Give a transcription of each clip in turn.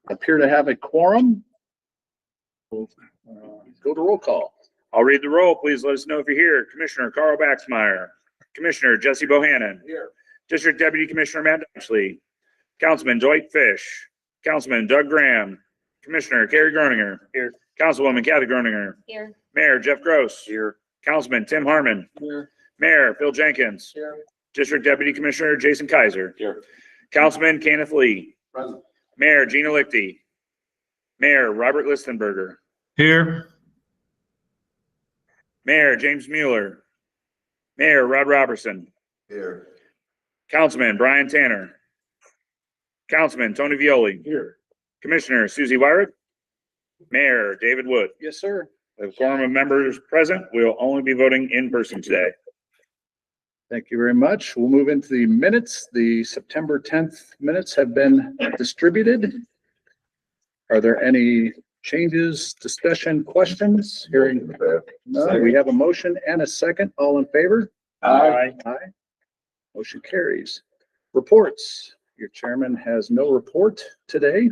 appear to have a quorum. We'll go to roll call. I'll read the roll. Please let us know if you're here. Commissioner Carl Baxmeyer, Commissioner Jesse Bohannon, Here. District Deputy Commissioner Matt Dodgley, Councilman Dwight Fish, Councilman Doug Graham, Commissioner Carrie Groninger, Here. Councilwoman Kathy Groninger, Here. Mayor Jeff Gross, Here. Councilman Tim Harmon, Here. Mayor Phil Jenkins, Here. District Deputy Commissioner Jason Kaiser, Here. Councilman Kenneth Lee, Present. Mayor Gina Lichty, Mayor Robert Listenberger, Here. Mayor James Mueller, Mayor Rod Robertson, Here. Councilman Brian Tanner, Councilman Tony Violi, Here. Commissioner Susie Wyrick, Mayor David Wood. Yes, sir. The quorum of members present, we'll only be voting in person today. Thank you very much. We'll move into the minutes. The September 10th minutes have been distributed. Are there any changes, discussion, questions? Hearing none, we have a motion and a second. All in favor? Aye. Aye. Motion carries. Reports. Your chairman has no report today.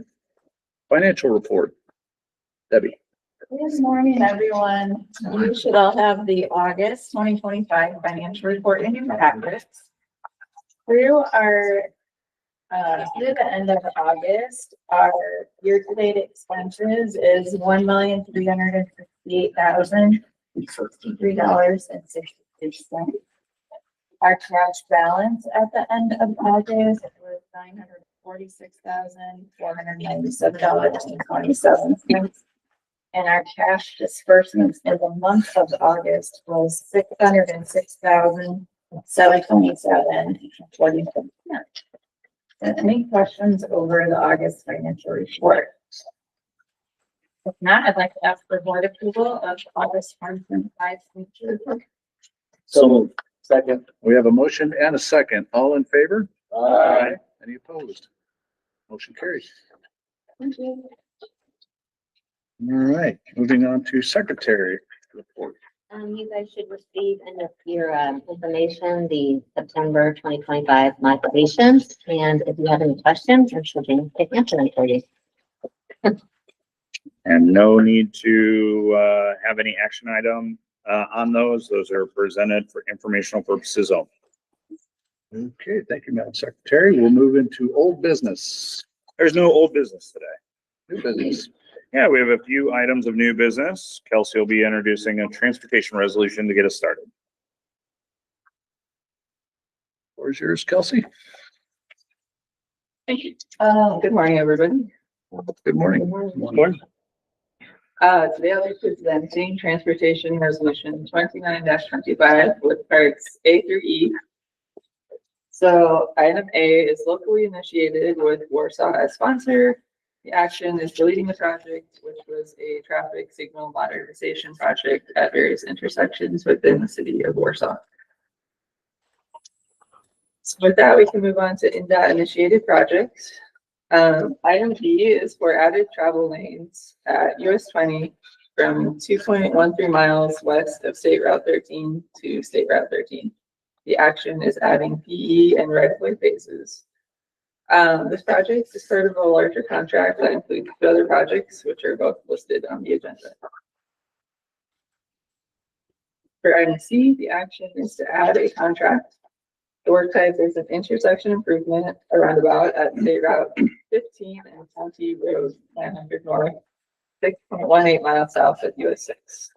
Financial report. Debbie. Good morning, everyone. You should all have the August 2025 financial report in your packets. Through the end of August, our year-to-date expenses is $1,358,063.62. Our cash balance at the end of August was $946,497.27. And our cash disbursements in the month of August was $606,727.47. Any questions over the August financial report? If not, I'd like to ask for board approval of August 2025 financial report. So second. We have a motion and a second. All in favor? Aye. Any opposed? Motion carries. Thank you. All right, moving on to secretary report. You guys should receive in your information the September 2025 modifications, and if you have any questions, I'm sure Jane can answer them for you. And no need to have any action item on those. Those are presented for informational purposes only. Okay, thank you, Madam Secretary. We'll move into old business. There's no old business today. New business. Yeah, we have a few items of new business. Kelsey will be introducing a transportation resolution to get us started. Where's yours, Kelsey? Thank you. Good morning, everybody. Good morning. Morning. Today I'll be presenting Transportation Resolution 29-25 with parts A through E. So item A is locally initiated with Warsaw as sponsor. The action is deleting the project, which was a traffic signal modernization project at various intersections within the city of Warsaw. So with that, we can move on to INDOT initiated projects. Item B is for added travel lanes at US 20 from 2.13 miles west of State Route 13 to State Route 13. The action is adding PE and right-of-way phases. This project is part of a larger contract that includes two other projects, which are both listed on the agenda. For item C, the action is to add a contract. The work type is an intersection improvement, a roundabout at State Route 15 and County Road 900 North, 6.18 miles south of US 6.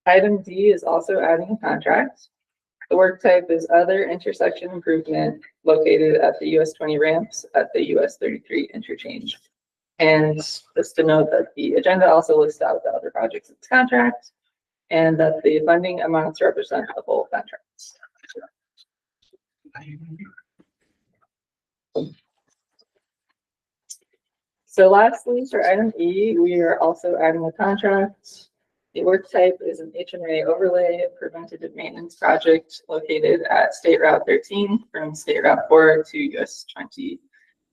Item D is also adding a contract. The work type is other intersection improvement located at the US 20 ramps at the US 33 interchange. And just to note that the agenda also lists out the other projects in this contract and that the funding amounts represent the whole contract. So lastly, for item E, we are also adding a contract. The work type is an HMA overlay preventative maintenance project located at State Route 13 from State Route 4 to US 20.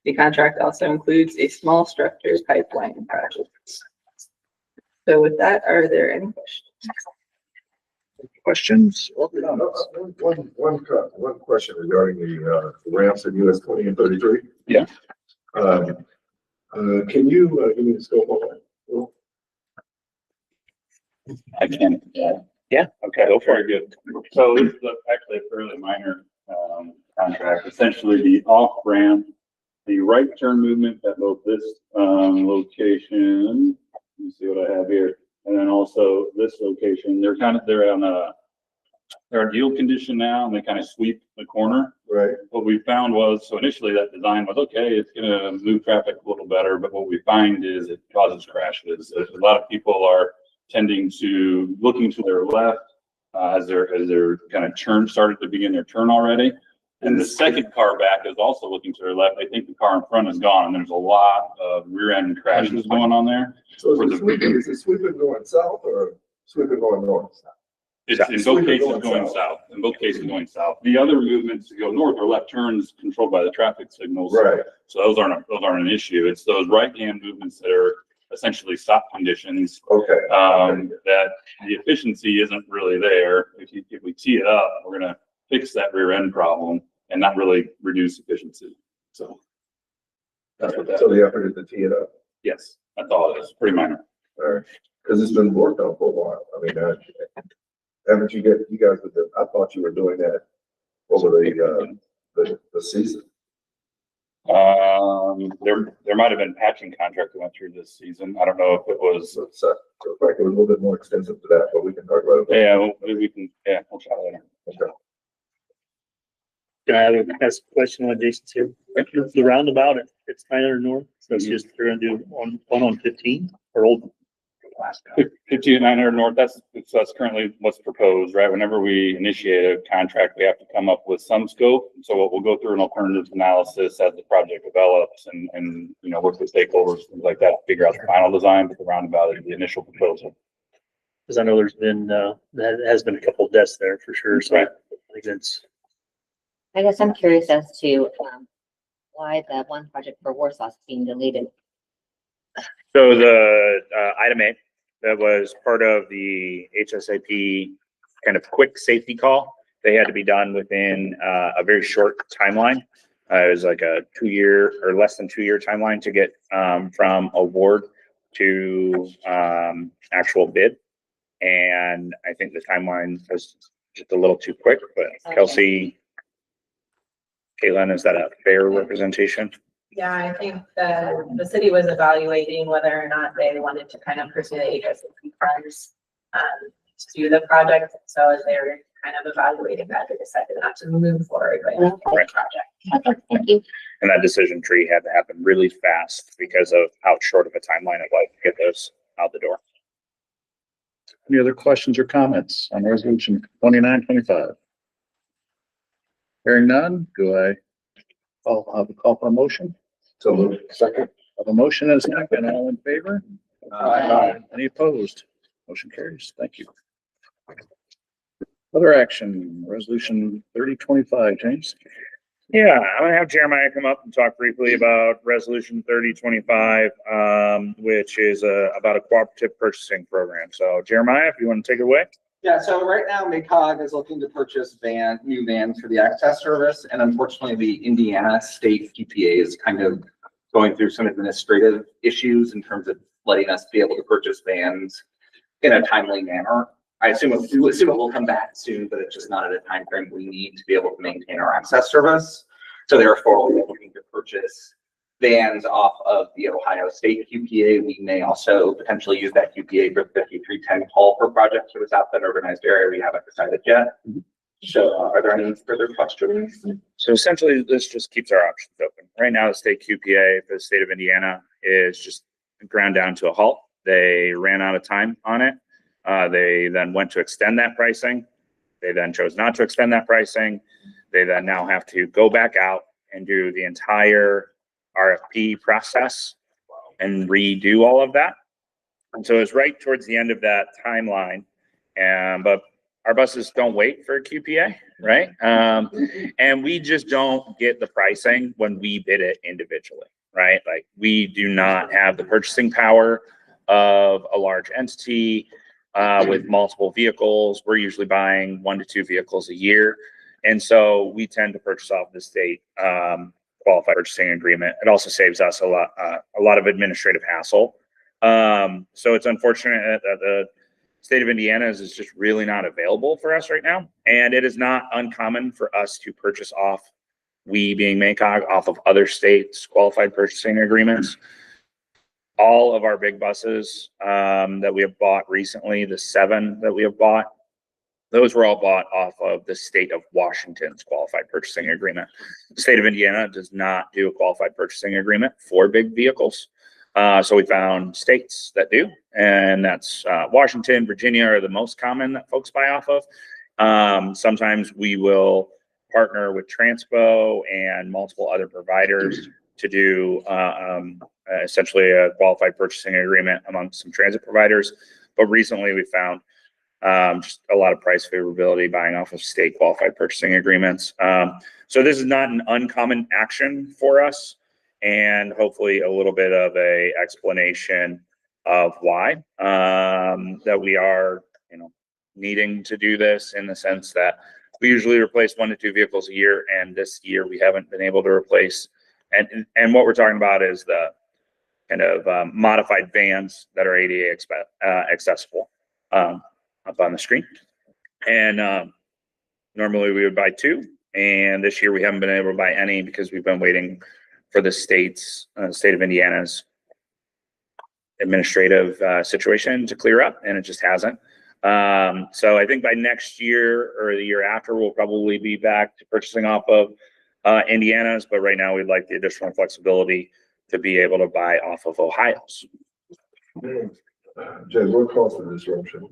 The contract also includes a small structure pipeline project. So with that, are there any questions? Questions or comments? One question regarding the ramps in US 20 and 33. Yeah. Can you give me the scope of that? I can. Yeah. Okay, go for it. Very good. So this is actually a fairly minor contract. Essentially, the off ramp, the right turn movement at both this location. Let me see what I have here, and then also this location. They're on a they're ideal condition now, and they kind of sweep the corner. Right. What we found was, so initially that design was okay, it's gonna move traffic a little better, but what we find is it causes crashes. A lot of people are tending to looking to their left as their kind of started to begin their turn already. And the second car back is also looking to their left. I think the car in front is gone, and there's a lot of rear end crashes going on there. So is it sweeping going south or sweeping going north? It's in both cases going south. In both cases going south. The other movements to go north or left turns controlled by the traffic signals. Right. So those aren't an issue. It's those right hand movements that are essentially stop conditions. Okay. That the efficiency isn't really there. If we tee it up, we're gonna fix that rear end problem and not really reduce efficiency. So that's what that So is. the effort is to tee it up. Yes, that's all it is. Pretty minor. All right. Because it's been worked on for a while. I mean, haven't you guys with the, I thought you were doing that over the season. There might have been patching contract that went through this season. I don't know if it was. So it's like it was a little bit more extensive to that, but we can talk about it. Yeah, we can. Yeah, we'll chat later. Okay. Can I ask a question on Jason's here? The roundabout, it's 900 north, so it's just, they're gonna do one on 15 or old. 50 to 900 north, that's currently what's proposed, right? Whenever we initiate a contract, we have to come up with some scope. So we'll go through an alternatives analysis as the project develops and work with stakeholders, things like that, to figure out the final design, but the roundabout is the initial proposal. Cause I know there's been, there has been a couple of deaths there for sure, so I think that's. I guess I'm curious as to why the one project for Warsaw is being deleted. So the item A, that was part of the HSAP kind of quick safety call. They had to be done within a very short timeline. It was like a 2-year or less than 2-year timeline to get from award to actual bid. And I think the timeline was just a little too quick, but Kelsey, Caitlin, is that a fair representation? Yeah, I think the city was evaluating whether or not they wanted to kind of pursue the HSAP funds to do the project. So as they were kind of evaluating that, they decided not to move forward with the project. Okay, thank you. And that decision tree had to happen really fast because of how short of a timeline it was to get those out the door. Any other questions or comments on resolution 2925? Hearing none, I'll have a call for a motion. So moved. Second. Have a motion and a second. All in favor? Any opposed? Motion carries. Thank you. Other action, resolution 3025, James. Yeah, I'm gonna have Jeremiah come up and talk briefly about resolution 3025, which is about a cooperative purchasing program. So Jeremiah, if you want to take it away. Yeah, so right now MACOG is looking to purchase new vans for the access service, and unfortunately the Indiana State PPA is kind of going through some administrative issues in terms of letting us be able to purchase vans in a timely manner. I assume it will come back soon, but it's just not at a time frame we need to be able to maintain our access service. So therefore, we're looking to purchase vans off of the Ohio State QPA. We may also potentially use that QPA for 5310 call for projects for the South Bend urbanized area. We haven't decided yet. So are there any further questions? So essentially, this just keeps our options open. Right now, the state QPA for the state of Indiana is just ground down to a halt. They ran out of time on it. They then went to extend that pricing. They then chose not to extend that pricing. They then now have to go back out and do the entire RFP process and redo all of that. And so it's right towards the end of that timeline. But our buses don't wait for a QPA, right? And we just don't get the pricing when we bid it individually, right? Like we do not have the purchasing power of a large entity with multiple vehicles. We're usually buying 1 to 2 vehicles a year. And so we tend to purchase off the state qualified purchasing agreement. It also saves us a lot of administrative hassle. So it's unfortunate that the state of Indiana is just really not available for us right now. And it is not uncommon for us to purchase off, we being MACOG, off of other states' qualified purchasing agreements. All of our big buses that we have bought recently, the 7 that we have bought, those were all bought off of the state of Washington's qualified purchasing agreement. The state of Indiana does not do a qualified purchasing agreement for big vehicles. So we found states that do, and that's Washington, Virginia are the most common that folks buy off of. Sometimes we will partner with Transpo and multiple other providers to do essentially a qualified purchasing agreement among some transit providers. But recently we found just a lot of price favorability buying off of state qualified purchasing agreements. So this is not an uncommon action for us, and hopefully a little bit of a explanation of why that we are, needing to do this, in the sense that we usually replace 1 to 2 vehicles a year, and this year we haven't been able to replace. And what we're talking about is the kind of modified vans that are ADA accessible up on the screen. And normally we would buy 2, and this year we haven't been able to buy any because we've been waiting for the state of Indiana's administrative situation to clear up, and it just hasn't. So I think by next year or the year after, we'll probably be back to purchasing off of Indiana's, but right now we'd like the additional flexibility to be able to buy off of Ohio's. Jay, what caused the disruption?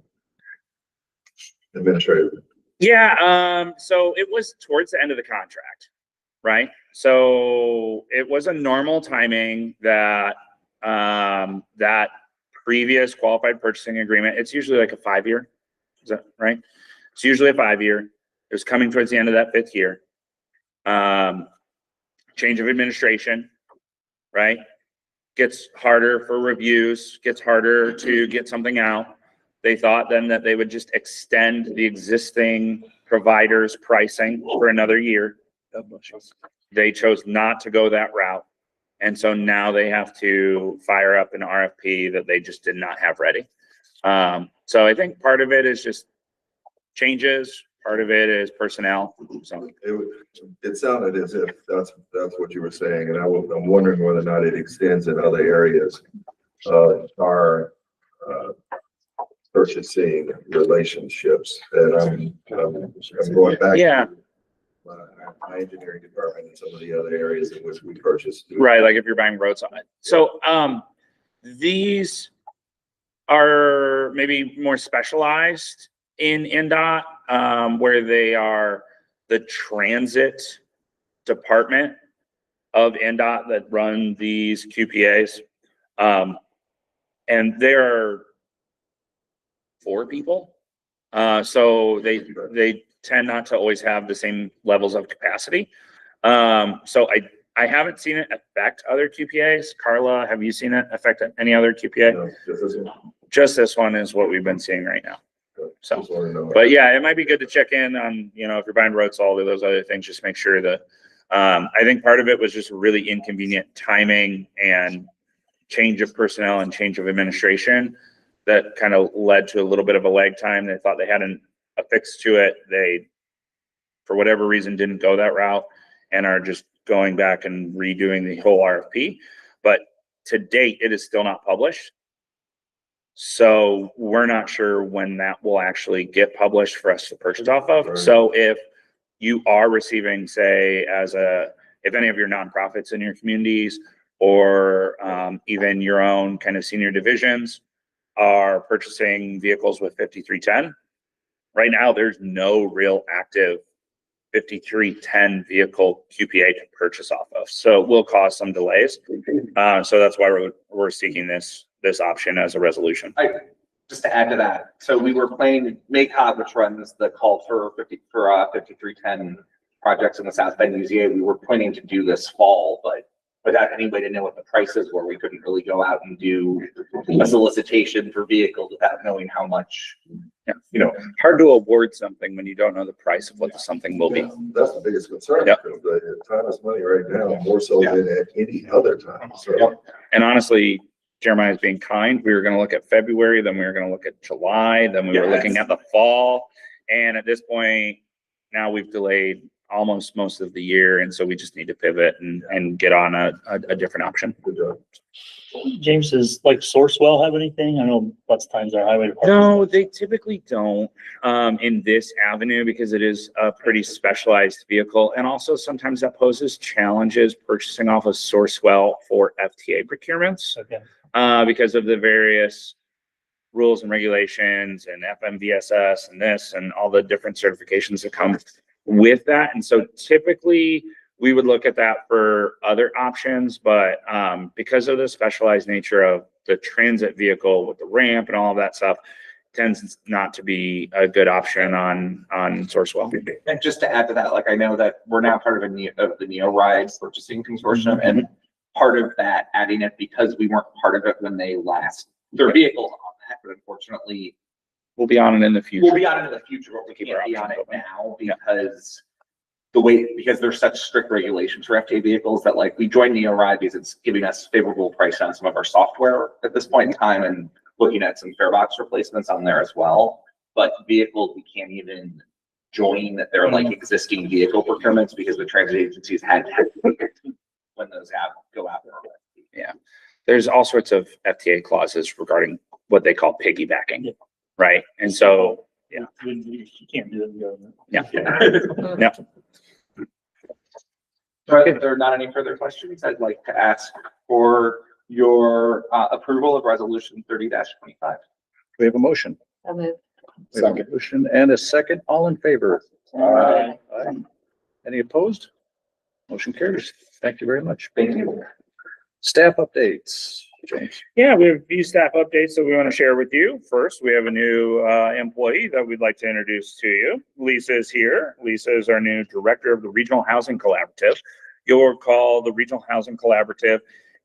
Administrative. Yeah, so it was towards the end of the contract, right? So it was a normal timing that that previous qualified purchasing agreement, it's usually like a 5-year, is that right? It's usually a 5-year. It was coming towards the end of that 5th year. Change of administration, right? Gets harder for reviews, gets harder to get something out. They thought then that they would just extend the existing provider's pricing for another year. They chose not to go that route. And so now they have to fire up an RFP that they just did not have ready. So I think part of it is just changes. Part of it is personnel. So It sounded as if that's what you were saying, and I'm wondering whether or not it extends in other areas. Our purchasing relationships, and I'm going back. Yeah. To my engineering department and some of the other areas in which we purchase. Right, like if you're buying roads on it. So these are maybe more specialized in NDOT, where they are the transit department of NDOT that run these QPAs. And there are 4 people. So they tend not to always have the same levels of capacity. So I haven't seen it affect other QPAs. Carla, have you seen it affect any other QPA? No, just this one. Just this one is what we've been seeing right now. So, but yeah, it might be good to check in on, if you're buying road salt or those other things, just make sure that, I think part of it was just really inconvenient timing and change of personnel and change of administration that kind of led to a little bit of a lag time. They thought they had a fix to it. They, for whatever reason, didn't go that route and are just going back and redoing the whole RFP. But to date, it is still not published. So we're not sure when that will actually get published for us to purchase off of. Right. So if you are receiving, say, if any of your nonprofits in your communities or even your own kind of senior divisions are purchasing vehicles with 5310, right now there's no real active 5310 vehicle QPA to purchase off of. So it will cause some delays. So that's why we're seeking this option as a resolution. Just to add to that, so we were planning MACOG, which runs the call for 5310 projects in the South Bend UZA. We were planning to do this fall, but without any way to know what the prices were. We couldn't really go out and do a solicitation for vehicles without knowing how much, you know. Hard to award something when you don't know the price of what the something will be. That's the biggest concern, Yep. because the time is money right now, more so than at any other time, so. And honestly, Jeremiah is being kind. We were gonna look at February, then we were gonna look at July, then we were looking at the fall. And at this point, now we've delayed almost most of the year, and so we just need to pivot and get on a different option. Good job. James, does like Sourcewell have anything? I know lots of times our highway department. No, they typically don't, in this avenue, because it is a pretty specialized vehicle. And also sometimes that poses challenges purchasing off of Sourcewell for FTA procurements, Okay. because of the various rules and regulations and FMVSS and this and all the different certifications that come with that. And so typically we would look at that for other options, but because of the specialized nature of the transit vehicle with the ramp and all of that stuff, tends not to be a good option on Sourcewell. And just to add to that, like, I know that we're now part of the Neo Ride purchasing consortium, and part of that, adding it because we weren't part of it when they last, their vehicles on that, but unfortunately, We'll be on it in the future. we'll be on it in the future, but we can't be on it now because because there's such strict regulations for FTA vehicles that, like, we joined Neo Ride because it's giving us favorable price on some of our software at this point in time, and looking at some farebox replacements on there as well. But vehicles, we can't even join their like existing vehicle procurements because the transit agencies had when those go out. Yeah, there's all sorts of FTA clauses regarding what they call piggybacking, right? And so, You can't do it in government. yeah. So if there are not any further questions, I'd like to ask for your approval of resolution 30-25. We have a motion. So moved. We have a motion and a second. All in favor? Aye. Aye. Any opposed? Motion carries. Thank you very much. Thank you. Staff updates. James. Yeah, we have a few staff updates that we want to share with you. First, we have a new employee that we'd like to introduce to you. Lisa is here. Lisa is our new director of the Regional Housing Collaborative. You'll recall the Regional Housing Collaborative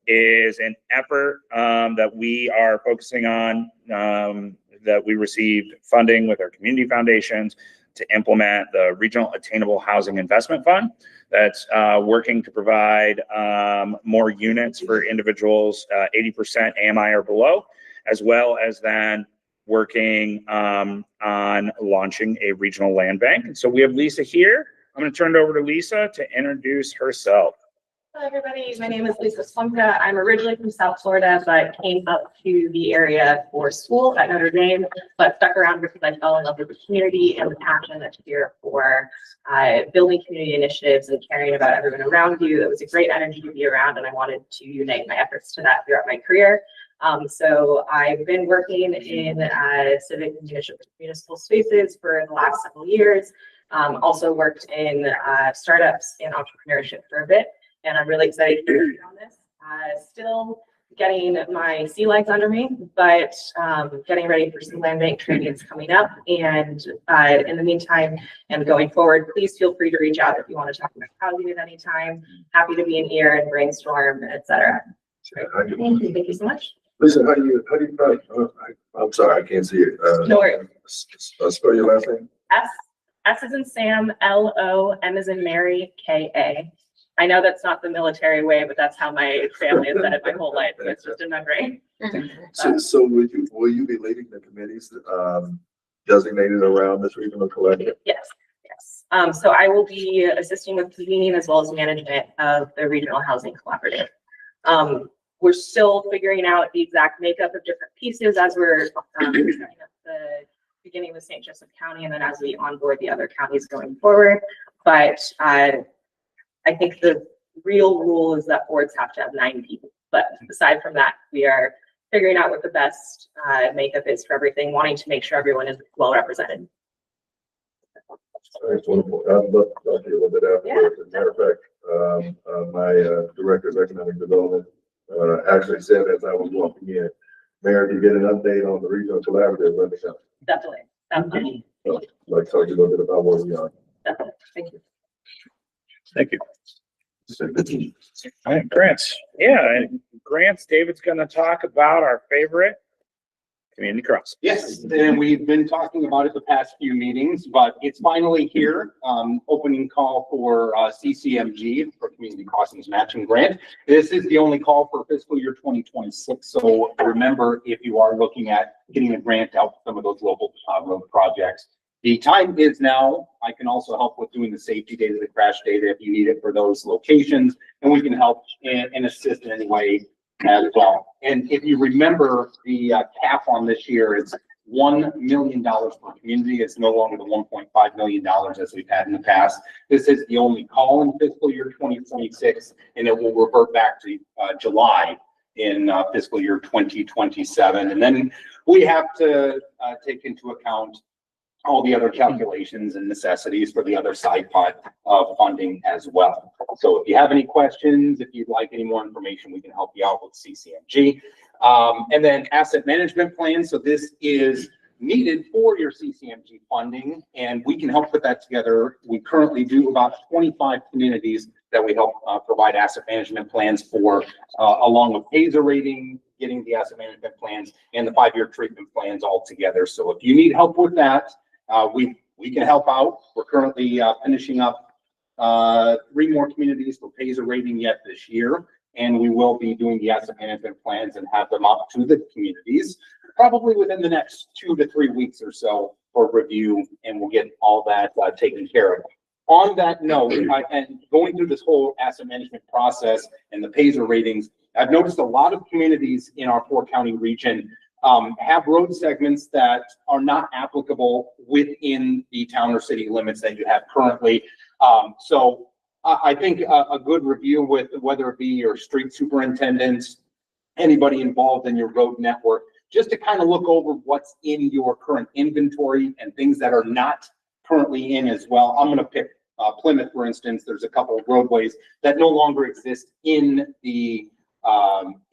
is an effort that we are focusing on, that we received funding with our community foundations to implement the Regional Attainable Housing Investment Fund. That's working to provide more units for individuals 80% AMI or below, as well as then working on launching a regional land bank. And so we have Lisa here. I'm going to turn it over to Lisa to introduce herself. Hello, everybody. My name is Lisa Slumka. I'm originally from South Florida, but came up to the area for school at Notre Dame, but stuck around because I fell in love with the community and the passion that's here for building community initiatives and caring about everyone around you. That was a great energy to be around, and I wanted to unite my efforts to that throughout my career. So I've been working in civic and municipal spaces for the last several years. Also worked in startups and entrepreneurship for a bit. And I'm really excited to be on this. Still getting my sea legs under me, but getting ready for some land bank trainings coming up. And in the meantime, and going forward, please feel free to reach out if you want to talk about housing at any time. Happy to be in here and brainstorm, etc. Thank you. Thank you so much. Listen, how do you I'm sorry, I can't see it. No worries. Spell your last name. S is in Sam, L-O, M is in Mary, K-A. I know that's not the military way, but that's how my family has said it my whole life. It's just in my brain. So will you be leading the committees designated around this regional collective? Yes, yes. So I will be assisting with convening as well as management of the Regional Housing Collaborative. We're still figuring out the exact makeup of different pieces as we're setting up the beginning with St. Joseph County, and then as we onboard the other counties going forward. But I think the real rule is that boards have to have 9 people. But aside from that, we are figuring out what the best makeup is for everything, wanting to make sure everyone is well represented. That's wonderful. I'd love to talk to you a little bit afterwards. As a matter of fact, my director of economic development actually said as I was walking in, Mayor, if you get an update on the regional collaborative, let me know. Definitely, definitely, So, I'd like to talk to you a little bit about where we are. definitely. Thank you. Thank you. All right, grants. Yeah, and grants, David's gonna talk about our favorite community crossing. Yes, and we've been talking about it the past few meetings, but it's finally here. Opening call for CCMG for Community Crossings Matching Grant. This is the only call for fiscal year 2026. So remember, if you are looking at getting a grant to help some of those local road projects, the time is now. I can also help with doing the safety data, the crash data, if you need it for those locations, and we can help and assist in any way as well. And if you remember, the cap on this year is $1 million per community. It's no longer the $1.5 million as we've had in the past. This is the only call in fiscal year 2026, and it will revert back to July in fiscal year 2027. And then we have to take into account all the other calculations and necessities for the other side pot of funding as well. So if you have any questions, if you'd like any more information, we can help you out with CCMG. And then asset management plan. So this is needed for your CCMG funding, and we can help put that together. We currently do about 25 communities that we help provide asset management plans for, along with PASER rating, getting the asset management plans and the 5-year treatment plans all together. So if you need help with that, we can help out. We're currently finishing up 3 more communities for PASER rating yet this year, and we will be doing the asset management plans and have them up to the communities probably within the next 2 to 3 weeks or so for review, and we'll get all that taken care of. On that note, and going through this whole asset management process and the PASER ratings, I've noticed a lot of communities in our 4-county region have road segments that are not applicable within the town or city limits that you have currently. So I think a good review with whether it be your street superintendents, anybody involved in your road network, just to kind of look over what's in your current inventory and things that are not currently in as well. I'm going to pick Plymouth, for instance. There's a couple of roadways that no longer exist in the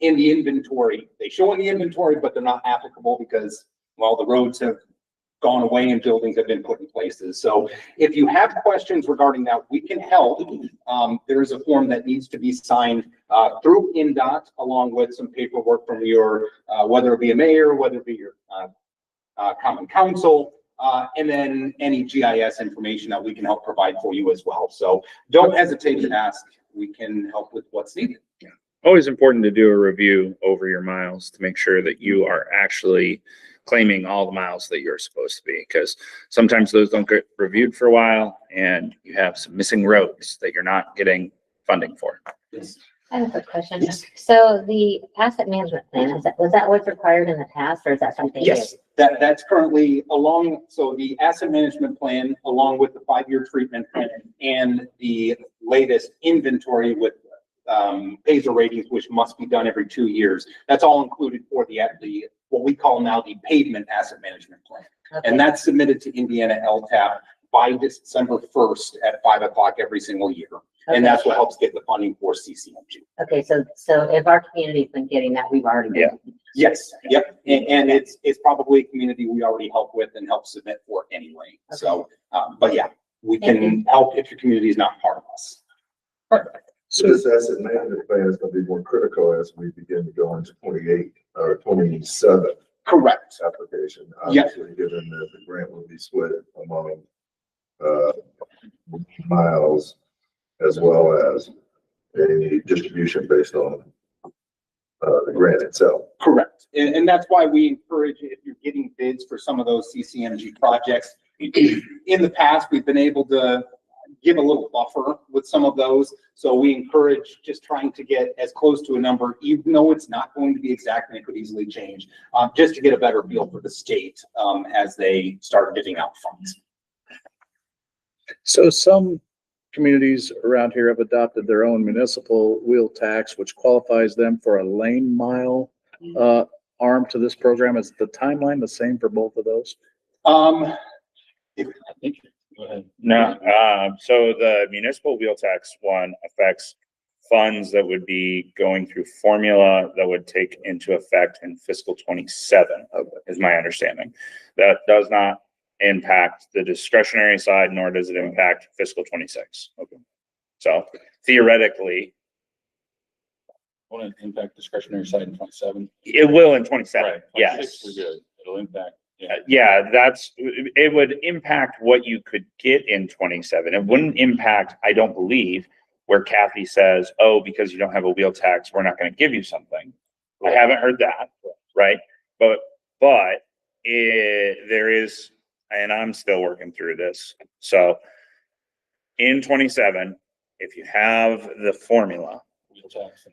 inventory. They show in the inventory, but they're not applicable because, well, the roads have gone away and buildings have been put in places. So if you have questions regarding that, we can help. There is a form that needs to be signed through INDOT, along with some paperwork from your, whether it be a mayor, whether it be your common council, and then any GIS information that we can help provide for you as well. So don't hesitate to ask. We can help with what's needed. Always important to do a review over your miles to make sure that you are actually claiming all the miles that you're supposed to be, because sometimes those don't get reviewed for a while and you have some missing roads that you're not getting funding for. I have a question. Yes. So the asset management plan, was that what's required in the past, or is that something? Yes, that's currently along. So the asset management plan, along with the 5-year treatment plan and the latest inventory with PASER ratings, which must be done every 2 years. That's all included for the what we call now the pavement asset management plan. Okay. And that's submitted to Indiana LTAP by December 1st at 5 o'clock every single year. Okay. And that's what helps get the funding for CCMG. Okay, so if our community's been getting that, we've already been. Yeah. Yes, yep. And it's probably a community we already help with and help submit for anyway. Okay. So, but yeah, we can help if your community is not part of us. Perfect. So this asset management plan is going to be more critical as we begin to go into 28 or 27. Correct. Application. Yes. Given that the grant will be split among miles as well as a distribution based on the grant itself. Correct. And that's why we encourage, if you're getting bids for some of those CCMG projects, in the past, we've been able to give a little buffer with some of those. So we encourage just trying to get as close to a number, even though it's not going to be exact and it could easily change, just to get a better feel for the state as they start giving out funds. So some communities around here have adopted their own municipal wheel tax, which qualifies them for a lane mile arm to this program. Is the timeline the same for both of those? No, so the municipal wheel tax one affects funds that would be going through formula that would take into effect in fiscal 27, is my understanding. That does not impact the discretionary side, nor does it impact fiscal 26. Okay. So theoretically, Will it impact discretionary side in 27? it will in 27. Right. 26 Yes. We're good. It'll impact. Yeah. Yeah, it would impact what you could get in 27. It wouldn't impact, I don't believe, where Kathy says, oh, because you don't have a wheel tax, we're not going to give you something. I haven't heard that, right? But there is, and I'm still working through this. So in 27, if you have the formula,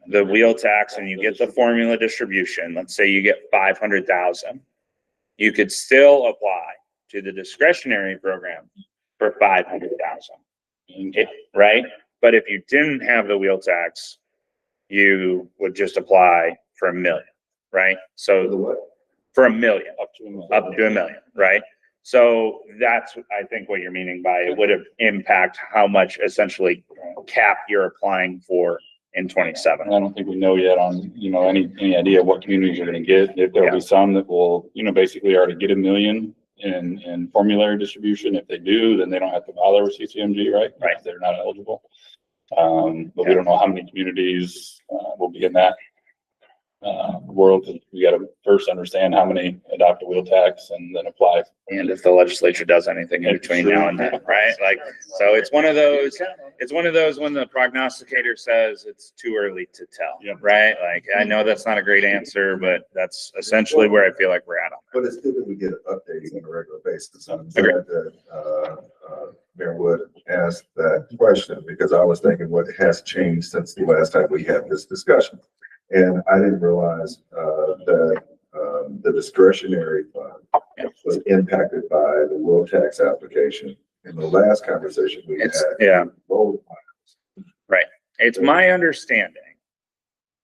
the wheel tax, and you get the formula distribution, let's say you get 500,000, you could still apply to the discretionary program for 500,000, right? But if you didn't have the wheel tax, you would just apply for $1 million, right? For the So what? for $1 million, Up to $1 million. up to $1 million, right? So that's, I think, what you're meaning by it would impact how much essentially cap you're applying for in 27. And I don't think we know yet on, any idea what communities are gonna get. If there'll be some that will, basically already get $1 million in formulary distribution. If they do, then they don't have to bother with CCMG, right? Right. They're not eligible. But we don't know how many communities, will be in that world. We gotta first understand how many adopt a wheel tax and then apply. And if the legislature does anything in between now and then, right? Like, so it's one of those when the prognosticator says it's too early to tell, Yep. right? Like, I know that's not a great answer, but that's essentially where I feel like we're at on But it's good that we get updates on a regular basis. I'm Agree. glad that, Mayor Wood asked that question because I was thinking what has changed since the last time we had this discussion. And I didn't realize, that, the discretionary fund was impacted by the wheel tax application in the last conversation we had. Yeah. Both Right. It's my understanding,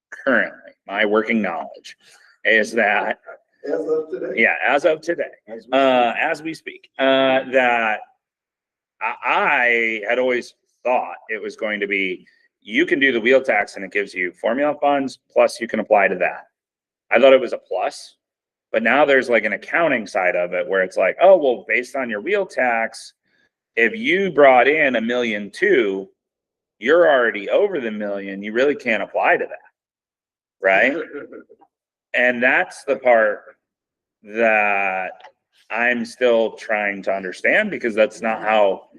currently, my working knowledge, is that, as of today. yeah, as of today, as we speak, that I had always thought it was going to be, you can do the wheel tax and it gives you formula funds, plus you can apply to that. I thought it was a plus, but now there's like an accounting side of it where it's like, oh, well, based on your wheel tax, if you brought in $1.2 million, you're already over the $1 million. You really can't apply to that. Right. And that's the part that I'm still trying to understand because that's not how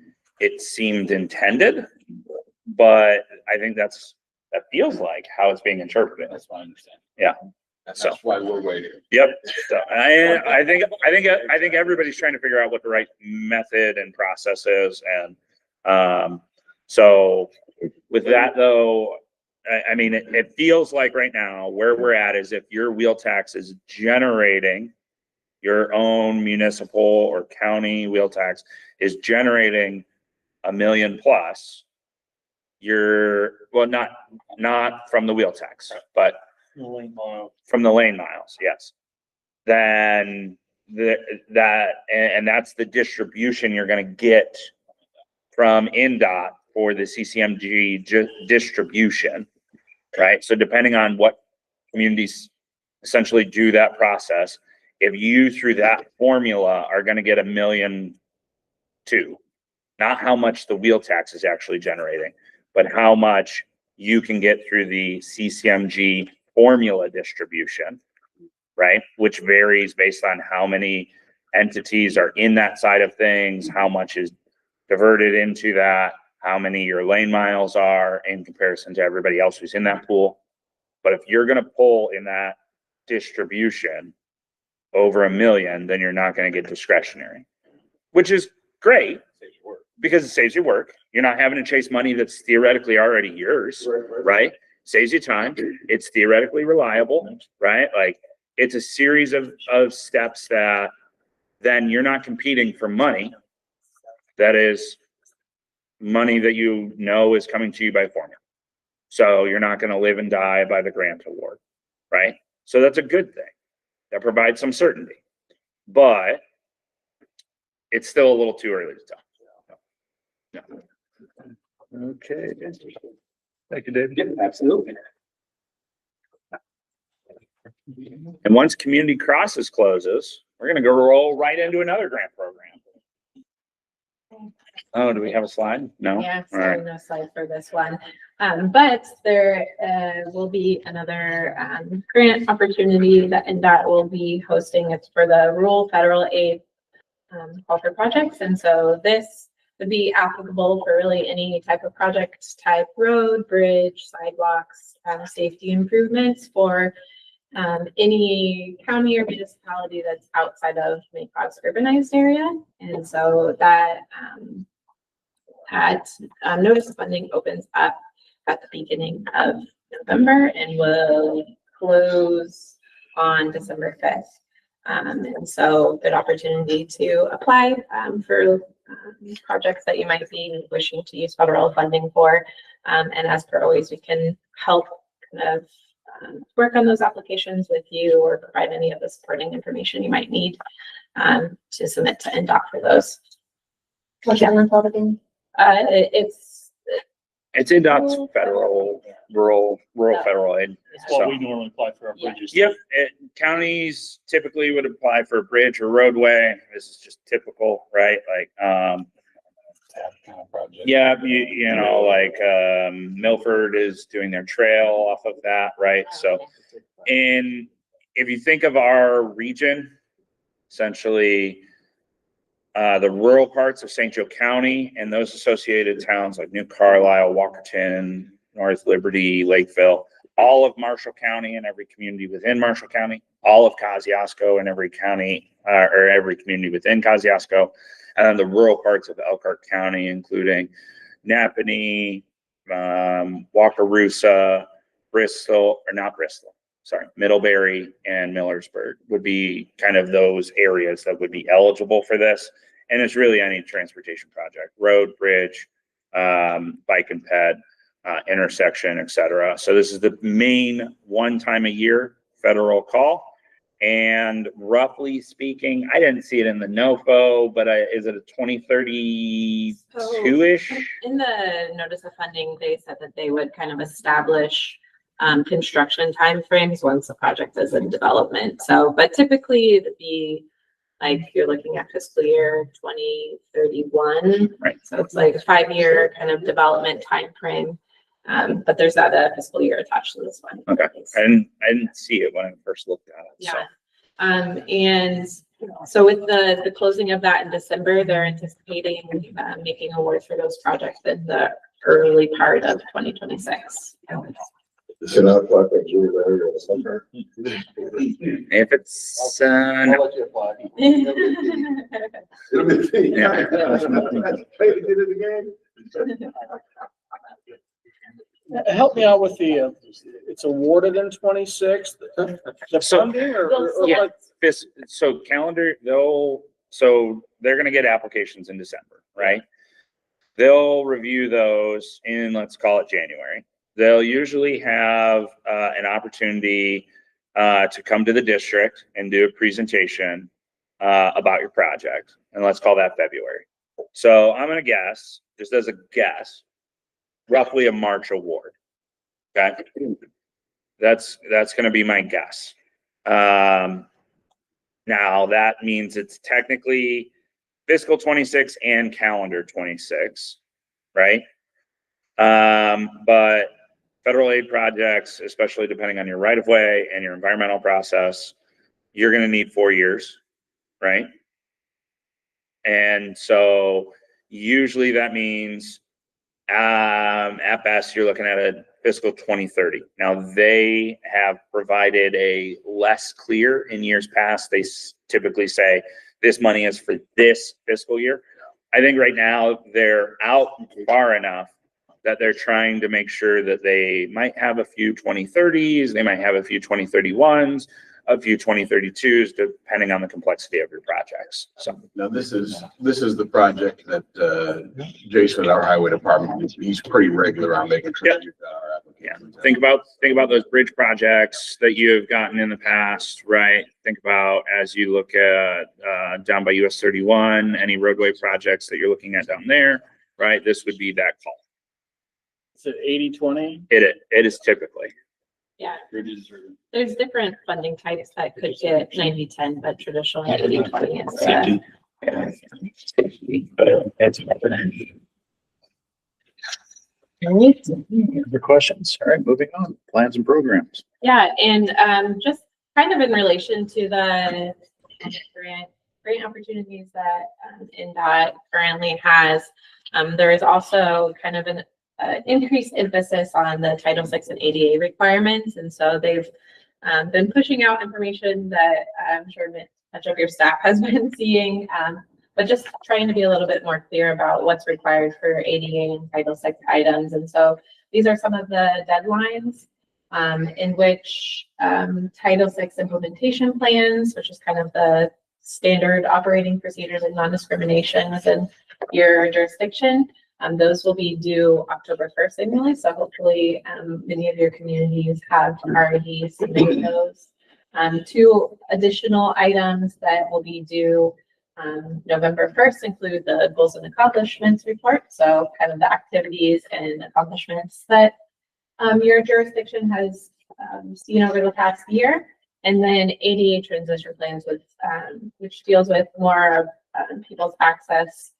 it seemed intended. But I think that feels like how it's being interpreted. That's what I understand. Yeah. That's So. why we're waiting. Yep. So I think everybody's trying to figure out what the right method and process is. And so with that though, I mean, it feels like right now where we're at is if your wheel tax is generating your own municipal or county wheel tax is generating $1 million plus, not from the wheel tax, but from the lane miles, yes. Then that's the distribution you're gonna get from NDOT for the CCMG distribution, right? So depending on what communities essentially do that process, if you through that formula are gonna get $1.2 million, not how much the wheel tax is actually generating, but how much you can get through the CCMG formula distribution, right? Which varies based on how many entities are in that side of things, how much is diverted into that, how many your lane miles are in comparison to everybody else who's in that pool. But if you're gonna pull in that distribution over $1 million, then you're not gonna get discretionary, which is great because it saves you work. You're not having to chase money that's theoretically already yours, right? Saves you time. It's theoretically reliable, right? Like it's a series of steps that then you're not competing for money. That is money that you know is coming to you by formula. So you're not going to live and die by the grant award, right? So that's a good thing. That provides some certainty, but it's still a little too early to tell. Okay. Thank you, David. Yeah, absolutely. And once Community Crosses closes, we're going to go roll right into another grant program. Oh, do we have a slide? No? Yeah, All right. so no slide for this one. But there will be another grant opportunity that NDOT will be hosting. It's for the rural federal aid call for projects. And so this would be applicable for really any type of project type: road, bridge, sidewalks, safety improvements for any county or municipality that's outside of MACOG's urbanized area. And so that notice of funding opens up at the beginning of November and will close on December 5th. And so good opportunity to apply for projects that you might be wishing to use federal funding for. And as per always, we can help kind of work on those applications with you or provide any of the supporting information you might need to submit to NDOT for those. What's that one called again? It's NDOT's federal, rural federal aid. That's what So, we normally apply for our bridges. yep, counties typically would apply for a bridge or roadway. This is just typical, right? Like, yeah, you know, like, Milford is doing their trail off of that, right? So, and if you think of our region, essentially, the rural parts of St. Joe County and those associated towns like New Carlisle, Walkerton, North Liberty, Lakeville, all of Marshall County and every community within Marshall County, all of Kosciuszko and every county or every community within Kosciuszko, and then the rural parts of Elkhart County, including Napanee, Wakarusa, Middlebury and Millersburg would be kind of those areas that would be eligible for this. And it's really any transportation project: road, bridge, bike and ped, intersection, etc. So this is the main one time a year federal call. And roughly speaking, I didn't see it in the NOFO, but is it a 2032-ish? In the notice of funding, they said that they would kind of establish construction timeframes once the project is in development. So, but typically it'd be like you're looking at fiscal year 2031. Right. So it's like a 5-year kind of development timeframe. But there's not a fiscal year attached to this one. Okay. I didn't see it when I first looked at it. So. Yeah. And so with the closing of that in December, they're anticipating making awards for those projects in the early part of 2026. Can I apply for Julie Larry or something? If it's, I'll let you apply. It'll be a fee. Yeah. Pay to get in the game. Help me out with the, it's awarded in 26, the So- funding or Yeah. like, So calendar, they're gonna get applications in December, right? They'll review those in, let's call it January. They'll usually have an opportunity to come to the district and do a presentation about your project, and let's call that February. So I'm gonna guess, just as a guess, roughly a March award. Okay, that's gonna be my guess. Now that means it's technically fiscal 26 and calendar 26, right? But federal aid projects, especially depending on your right of way and your environmental process, you're going to need 4 years, right? And so usually that means at best you're looking at a fiscal 2030. Now they have provided a less clear in years past. They typically say this money is for this fiscal year. I think right now they're out far enough that they're trying to make sure that they might have a few 2030s, they might have a few 2031s, a few 2032s, depending on the complexity of your projects. So now this is the project that Jason at our highway department, he's pretty regular on making sure. Yep. Yeah, think about those bridge projects that you have gotten in the past, right? Think about as you look at down by US 31, any roadway projects that you're looking at down there, right? This would be that call. is it 80-20? It is typically. Yeah, there's different funding types that could get 90-10, but traditionally 80-20 is. Other questions? All right, moving on. Plans and programs. Yeah, and just kind of in relation to the grant opportunities that NDOT currently has, there is also kind of an increased emphasis on the Title VI and ADA requirements, and so they've been pushing out information that I'm sure much of your staff has been seeing, but just trying to be a little bit more clear about what's required for ADA and Title VI items. And so these are some of the deadlines in which Title VI implementation plans, which is kind of the standard operating procedures and non-discrimination within your jurisdiction. Those will be due October 1st annually. So hopefully many of your communities have already submitted those. Two additional items that will be due November 1st include the goals and accomplishments report. So kind of the activities and accomplishments that your jurisdiction has seen over the past year. And then ADA transition plans, with which deals with more of people's access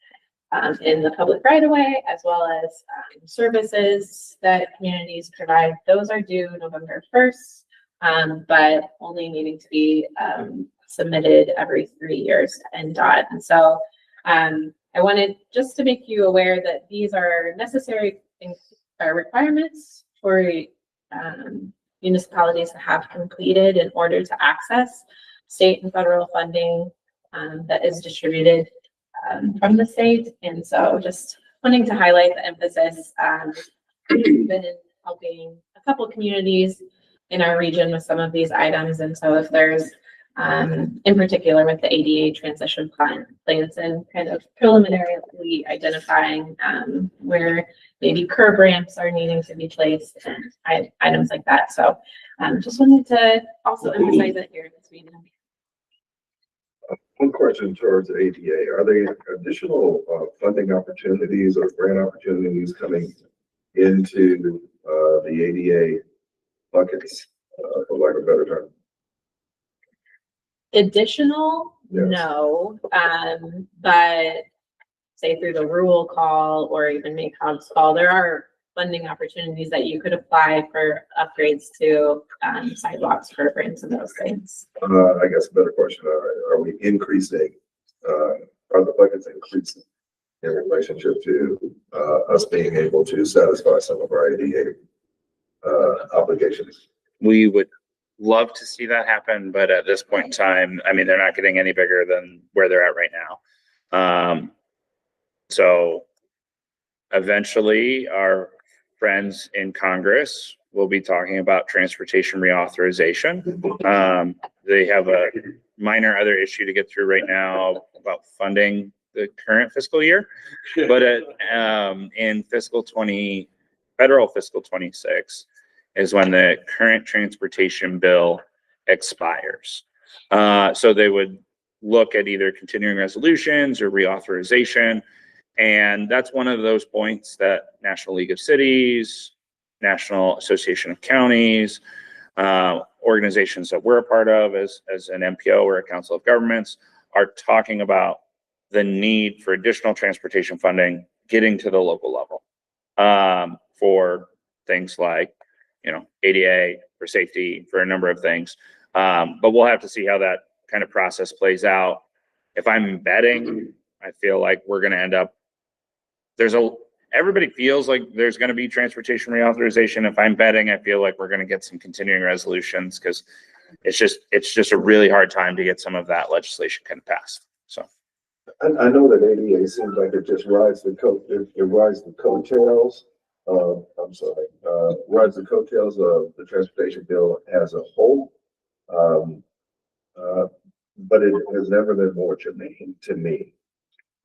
in the public right of way, as well as services that communities provide. Those are due November 1st, but only needing to be submitted every 3 years to NDOT. And so I wanted just to make you aware that these are necessary requirements for municipalities to have completed in order to access state and federal funding that is distributed from the state. And so just wanting to highlight the emphasis. We've been helping a couple communities in our region with some of these items. And so if there's in particular with the ADA transition plans and kind of preliminarily identifying where maybe curb ramps are needing to be placed and items like that. So just wanted to also emphasize it here in this meeting. One question towards the ADA. Are there additional funding opportunities or grant opportunities coming into the ADA buckets, for lack of a better term? Additional, Yes. no, but say through the rural call or even MACOG's call, there are funding opportunities that you could apply for upgrades to sidewalks, programs, and those things. I guess a better question, are we increasing, are the buckets increasing in relationship to us being able to satisfy some of our ADA obligations? We would love to see that happen, but at this point in time, I mean, they're not getting any bigger than where they're at right now. So eventually our friends in Congress will be talking about transportation reauthorization. They have a minor other issue to get through right now about funding the current fiscal year, but in federal fiscal 26 is when the current transportation bill expires. So they would look at either continuing resolutions or reauthorization. And that's one of those points that National League of Cities, National Association of Counties, organizations that we're a part of as an MPO or a Council of Governments are talking about the need for additional transportation funding getting to the local level for things like, ADA, for safety, for a number of things. But we'll have to see how that kind of process plays out. If I'm betting, I feel like we're going to end up, everybody feels like there's going to be transportation reauthorization. If I'm betting, I feel like we're going to get some continuing resolutions because it's just a really hard time to get some of that legislation kind of passed. So I know that ADA seems like it just rides the coattails. Rides the coattails of the transportation bill as a whole. But it has never been more germane to me.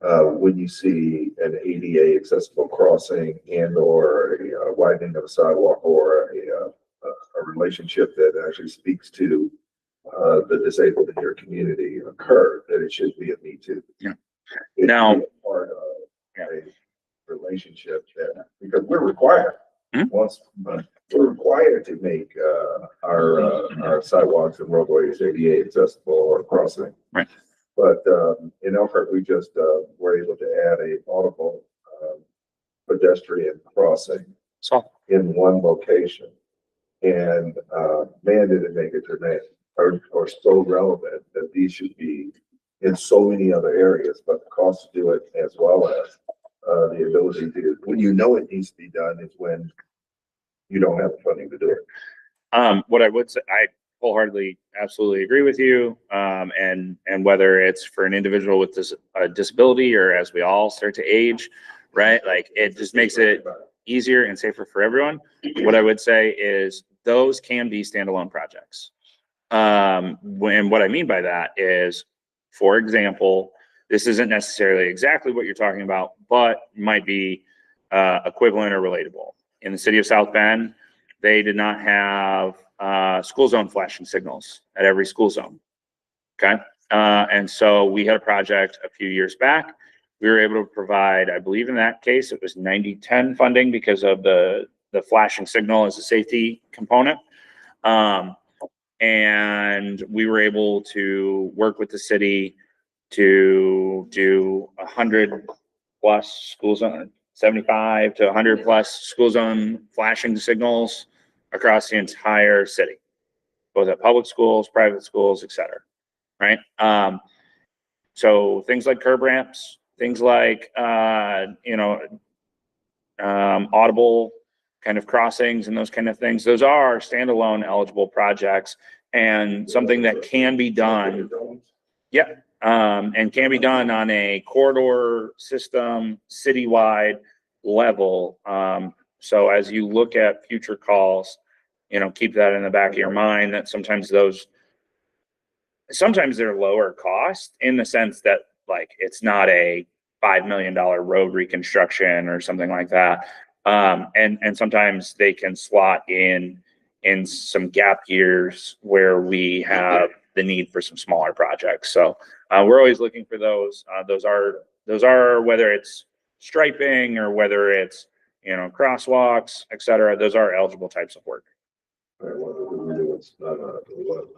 When you see an ADA accessible crossing and or a widening of a sidewalk or a relationship that actually speaks to the disabled in your community occur, that it should be a me too. Yeah. It Now, should be a part of a relationship that, because we're required, we're required to make our sidewalks and roadways ADA accessible or crossing. Right. But in Elkhart, we just were able to add a audible pedestrian crossing So, in one location. And, man, did it make it dramatic or so relevant that these should be in so many other areas, but the cost to do it as well as, the ability to, when you know it needs to be done is when you don't have the funding to do it. what I would say, I wholeheartedly, absolutely agree with you. And whether it's for an individual with a disability or as we all start to age, right? Like it just makes it easier and safer for everyone. What I would say is those can be standalone projects. When what I mean by that is, for example, this isn't necessarily exactly what you're talking about, but might be equivalent or relatable. In the city of South Bend, they did not have school zone flashing signals at every school zone. Okay. And so we had a project a few years back. We were able to provide, I believe in that case, it was 90-10 funding because of the flashing signal as a safety component. And we were able to work with the city to do 100 plus school zone, 75 to 100 plus school zone flashing signals across the entire city, both at public schools, private schools, et cetera. Right. So things like curb ramps, things like, audible kind of crossings and those kind of things. Those are standalone eligible projects and something that can be done. Yeah. And can be done on a corridor system, citywide level. So as you look at future calls, keep that in the back of your mind that sometimes they're lower cost in the sense that like, it's not a $5 million road reconstruction or something like that. And sometimes they can slot in some gap years where we have the need for some smaller projects. So we're always looking for those. Those are whether it's striping or whether it's crosswalks, et cetera. Those are eligible types of work. Right, what we do is not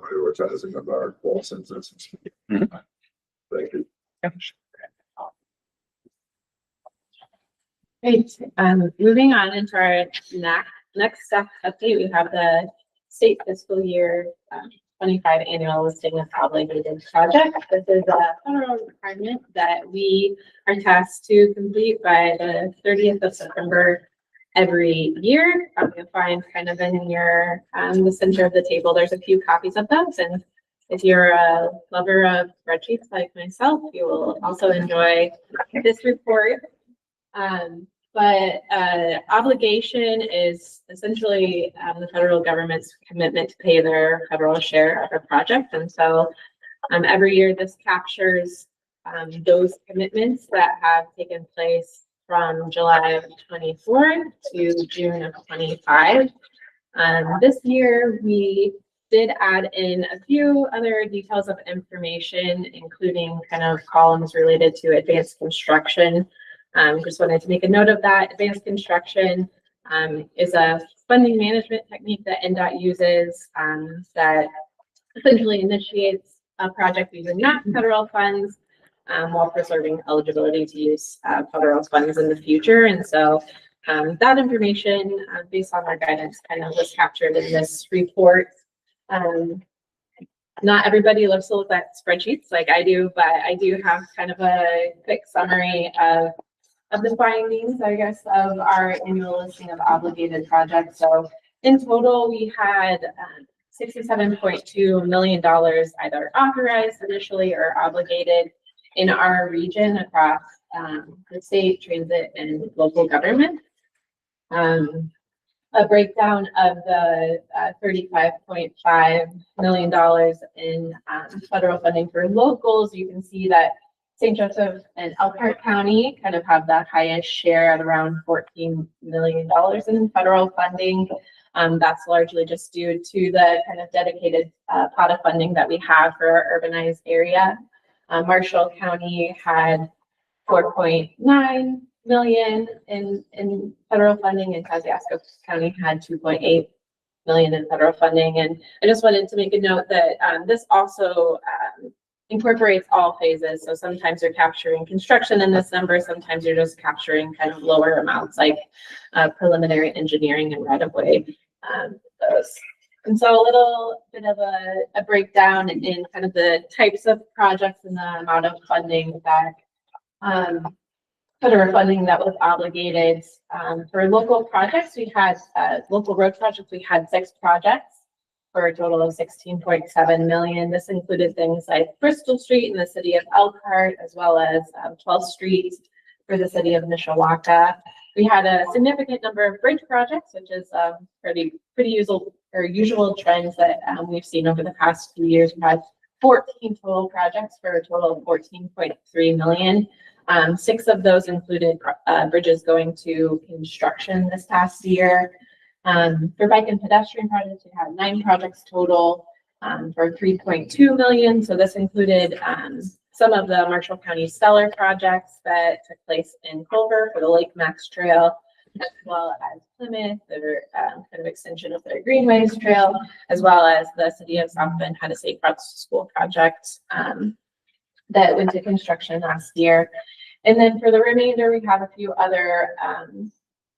prioritizing of our call census. Mhm. Thank you. Yeah. Great. Moving on into our next step update, we have the state fiscal year 25 annual listing of obligated projects. This is a federal requirement that we are tasked to complete by the 30th of September every year. You'll find kind of in your the center of the table, there's a few copies of those. And if you're a lover of spreadsheets like myself, you will also enjoy this report. But obligation is essentially the federal government's commitment to pay their federal share of a project. And so every year this captures those commitments that have taken place from July of 24 to June of 25. This year we did add in a few other details of information, including kind of columns related to advanced construction. Just wanted to make a note of that. Advanced construction is a funding management technique that NDOT uses that essentially initiates a project using not federal funds while preserving eligibility to use federal funds in the future. And so that information based on our guidance kind of was captured in this report. Not everybody loves to look at spreadsheets like I do, but I do have kind of a quick summary of the findings, I guess, of our annual listing of obligated projects. So in total, we had $67.2 million either authorized initially or obligated in our region across the state, transit, and local government. A breakdown of the $35.5 million in federal funding for locals. You can see that St. Joseph and Elkhart County kind of have the highest share at around $14 million in federal funding. That's largely just due to the kind of dedicated pot of funding that we have for our urbanized area. Marshall County had 4.9 million in federal funding, and Kosciuszko County had 2.8 million in federal funding. And I just wanted to make a note that this also incorporates all phases. So sometimes you're capturing construction in this number, sometimes you're just capturing kind of lower amounts like preliminary engineering and right of way. Those. And so a little bit of a breakdown in kind of the types of projects and the amount of funding that federal funding that was obligated. For local projects, we had local road projects, we had 6 projects for a total of 16.7 million. This included things like Bristol Street in the city of Elkhart, as well as 12th Street for the city of Mishawaka. We had a significant number of bridge projects, which is pretty usual trends that we've seen over the past few years. We had 14 total projects for a total of 14.3 million. 6 of those included bridges going to construction this past year. For bike and pedestrian projects, we had 9 projects total for 3.2 million. So this included some of the Marshall County Stellar projects that took place in Culver for the Lake Max Trail, as well as Plymouth, their kind of extension of their Greenways Trail, as well as the city of South Bend had a safe routes to school project that went to construction last year. And then for the remainder, we have a few other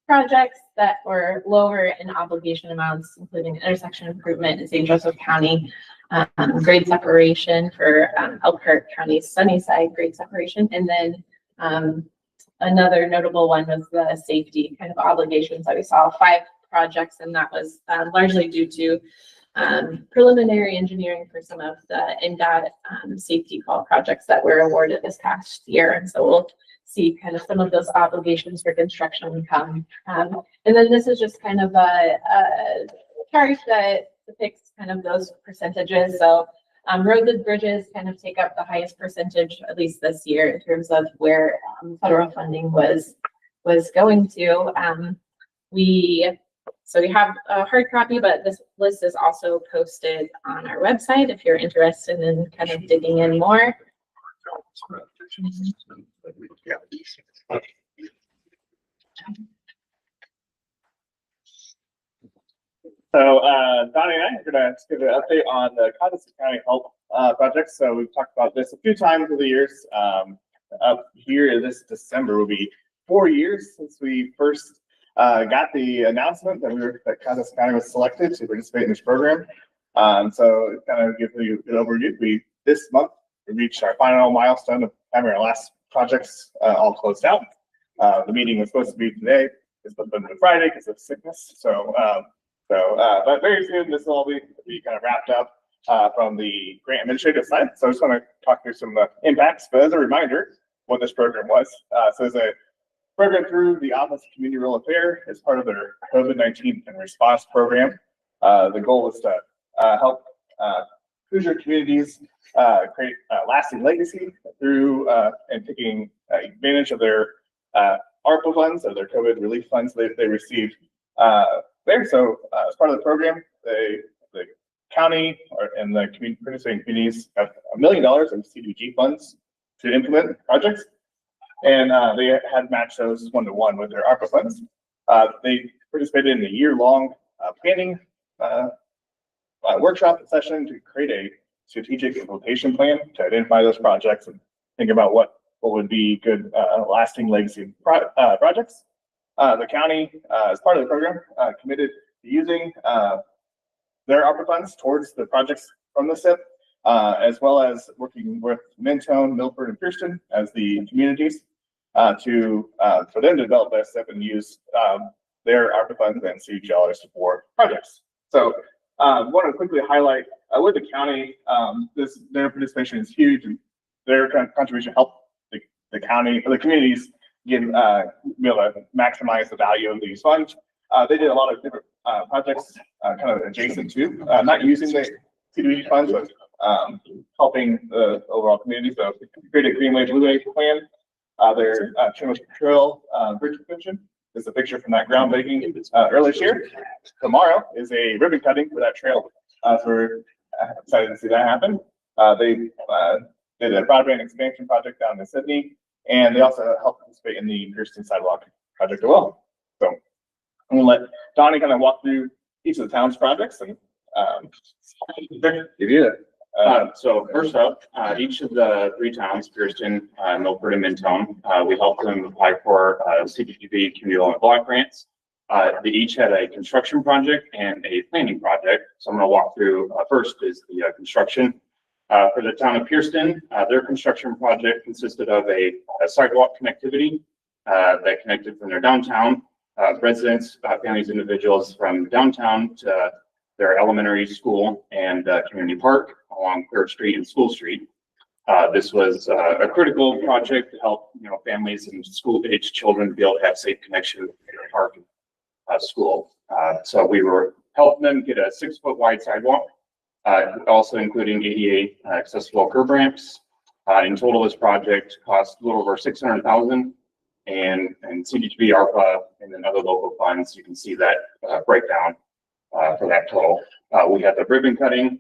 projects that were lower in obligation amounts, including intersection improvement in St. Joseph County, grade separation for Elkhart County Sunnyside grade separation. And then another notable one was the safety kind of obligations that we saw 5 projects, and that was largely due to preliminary engineering for some of the NDOT safety call projects that were awarded this past year. And so we'll see kind of some of those obligations for construction come. And then this is just kind of a chart that depicts kind of those percentages. So roads and bridges kind of take up the highest percentage, at least this year, in terms of where federal funding was going to. So we have a hard copy, but this list is also posted on our website if you're interested in kind of digging in more. So Donnie and I are going to give an update on the Cottington County Health project. So we've talked about this a few times over the years. Up here this December will be 4 years since we first got the announcement that Cottington County was selected to participate in this program. So it kind of gives you an overview. This month we reached our final milestone of having our last projects all closed out. The meeting was supposed to be today. It's been on Friday because of sickness. But very soon this will all be kind of wrapped up from the grant administrative side. So I just want to talk through some of the impacts. But as a reminder, what this program was. So it's a program through the Office of Community Rural Affairs as part of their COVID-19 and response program. The goal was to help Hoosier communities create a lasting legacy through and taking advantage of their ARPA funds or their COVID relief funds they received there. So as part of the program, the county and the participating communities have $1 million in CDBG funds to implement projects. And they had matched those 1-to-1 with their ARPA funds. They participated in a year-long planning workshop session to create a strategic implementation plan to identify those projects and think about what would be good lasting legacy projects. The county, as part of the program, committed to using their ARPA funds towards the projects from the SIP, as well as working with Mentone, Milford, and Pearson as the communities for them to develop their SIP and use their ARPA funds and CDBG dollars for projects. So I want to quickly highlight with the county, their participation is huge, and their contribution helped the county or the communities be able to maximize the value of these funds. They did a lot of different projects kind of adjacent to, not using the CDBG funds, but helping the overall community. So created a Greenway Blueway plan. Their Chinook Trail bridge extension is a picture from that groundbreaking earlier this year. Tomorrow is a ribbon cutting for that trail. So we're excited to see that happen. They did a broadband expansion project down in Sydney, and they also helped participate in the Pearson Sidewalk project as well. So I'm gonna let Donnie kind of walk through each of the town's projects and give you So first up, each of the three towns, Pearson, Milford, and Minton, we helped them apply for CDBG community development block grants. They each had a construction project and a planning project. So I'm going to walk through, first is the construction. For the town of Pearson, their construction project consisted of a sidewalk connectivity that connected from their downtown residents, families, individuals from downtown to their elementary school and community park along 3rd Street and School Street. This was a critical project to help, families and school-age children be able to have safe connection to their park and school. So we were helping them get a 6-foot wide sidewalk, also including ADA accessible curb ramps. In total, this project cost a little over $600,000, and CDBG, ARPA, and then other local funds. You can see that breakdown for that total. We had the ribbon cutting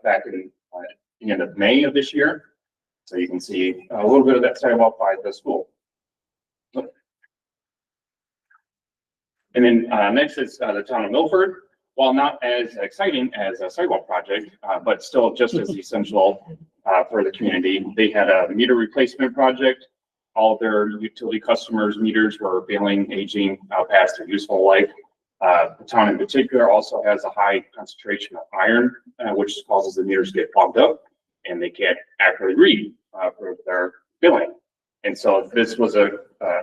back in the end of May of this year. So you can see a little bit of that sidewalk by the school. And then next is the town of Milford. While not as exciting as a sidewalk project, but still just as essential for the community, they had a meter replacement project. All of their utility customers' meters were failing, aging past their useful life. The town in particular also has a high concentration of iron, which causes the meters to get clogged up, and they can't accurately read for their billing. And so this was